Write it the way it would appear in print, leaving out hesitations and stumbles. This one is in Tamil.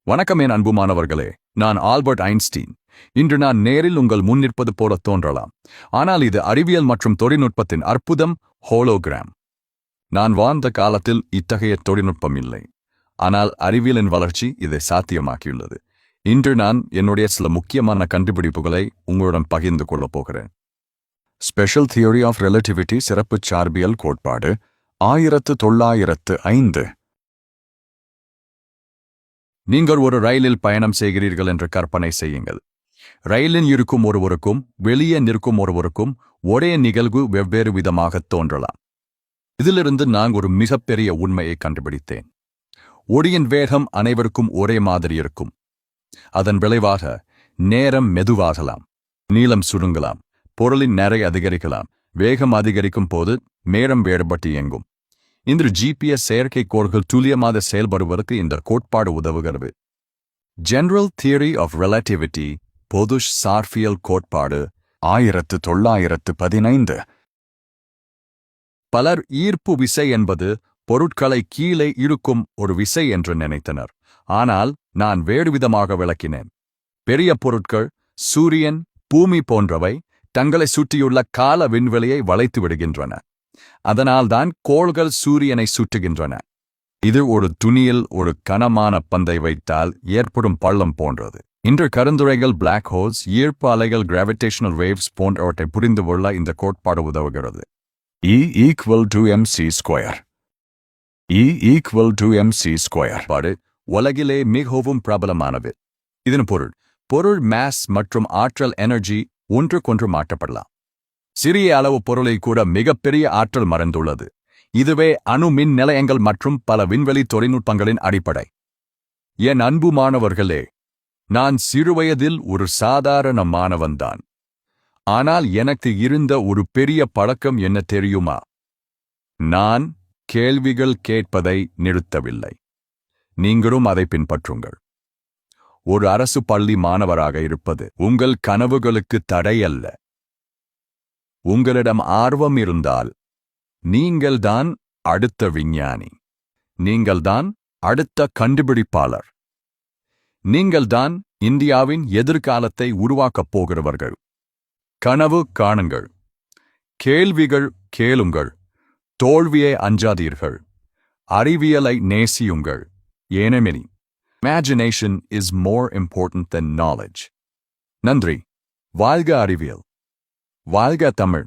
வணக்கம் என் அன்பு மாணவர்களே, நான் ஆல்பர்ட் ஐன்ஸ்டீன். இன்று நான் நேரில் உங்கள் முன் நிற்பது போல தோன்றலாம். ஆனால் இது அறிவியல் மற்றும் தொழில்நுட்பத்தின் அற்புதம், ஹோலோகிராம். நான் வாழ்ந்த காலத்தில் இத்தகைய தொழில்நுட்பம் இல்லை. ஆனால் அறிவியலின் வளர்ச்சி இதை சாத்தியமாக்கியுள்ளது. இன்று நான் என்னுடைய சில முக்கியமான கண்டுபிடிப்புகளை உங்களுடன் பகிர்ந்து கொள்ளப் போகிறேன். ஸ்பெஷல் தியரி ஆஃப் ரிலேட்டிவிட்டி சிறப்பு சார்பியல் கோட்பாடு 1905. நீங்கள் ஒரு ரயிலில் பயணம் செய்கிறீர்கள் என்று கற்பனை செய்யுங்கள். ரயிலில் இருக்கும் ஒருவருக்கும் வெளியே நிற்கும் ஒருவருக்கும் ஒரே நிகழ்வு வெவ்வேறு விதமாக தோன்றலாம். இதிலிருந்து நான் ஒரு மிகப்பெரிய உண்மையை கண்டுபிடித்தேன். ஒளியின் வேகம் அனைவருக்கும் ஒரே மாதிரி இருக்கும். அதன் விளைவாக நேரம் மெதுவாகலாம், நீளம் சுருங்கலாம், பொருளின் நிறை அதிகரிக்கலாம். வேகம் அதிகரிக்கும் போது நேரம் வேறுபட்டு இயங்கும். இந்த GPS செயற்கைக்கோள்கள் துல்லியமாக செயல்படுவதற்கு இந்த கோட்பாடு உதவுகிறது. ஜெனரல் தியரி ஆஃப் ரிலேட்டிவிட்டி, பொது சார்பியல் கோட்பாடு 1915. பலர் ஈர்ப்பு விசை என்பது பொருட்களை கீழே இழுக்கும் ஒரு விசை என்று நினைத்தனர். ஆனால் நான் வேறுவிதமாக விளக்கினேன். பெரிய பொருட்கள், சூரியன், பூமி போன்றவை தங்களை சுற்றியுள்ள கால விண்வெளியை வளைத்து விடுகின்றன. அதனால்தான் கோள்கள் சூரியனை சுற்றுகின்றன. இது ஒரு துணியில் ஒரு கனமான பந்தை வைத்தால் ஏற்படும் பள்ளம் போன்றது. இன்று கருந்துளைகள், பிளாக் ஹோல்ஸ், ஈர்ப்பு அலைகள், கிராவிடேஷனல் வேவ்ஸ் போன்றவற்றை புரிந்து கொள்ள இந்த கோட்பாடு உதவுகிறது. E=mc². E=mc² பாடு உலகிலே மிகவும் பிரபலமானது. இதன் பொருள் மாஸ் மற்றும் ஆற்றல், எனர்ஜி ஒன்றுக்கொன்று மாற்றப்படலாம். சிறிய அளவு பொருளை கூட மிகப்பெரிய ஆற்றல் மறைந்துள்ளது. இதுவே அணு மின் நிலையங்கள் மற்றும் பல விண்வெளி தொழில்நுட்பங்களின் அடிப்படை. என் அன்பு மாணவர்களே, நான் சிறுவயதில் ஒரு சாதாரண மாணவன்தான். ஆனால் எனக்கு இருந்த ஒரு பெரிய பழக்கம் என்ன தெரியுமா? நான் கேள்விகள் கேட்பதை நிறுத்தவில்லை. நீங்களும் அதை பின்பற்றுங்கள். ஒரு அரசு பள்ளி மாணவராக இருப்பது உங்கள் கனவுகளுக்கு தடையல்ல. உங்களிடம் ஆர்வம் இருந்தால் நீங்கள்தான் அடுத்த விஞ்ஞானி. நீங்கள்தான் அடுத்த கண்டுபிடிப்பாளர். நீங்கள்தான் இந்தியாவின் எதிர்காலத்தை உருவாக்கப் போகிறவர்கள். கனவு காணுங்கள். கேள்விகள் கேளுங்கள். தோல்வியை அஞ்சாதீர்கள். அறிவியலை நேசியுங்கள். ஏனெனில் imagination is more important than knowledge. நன்றி. வாழ்க அறிவியல். வாழ்க தமிழ்.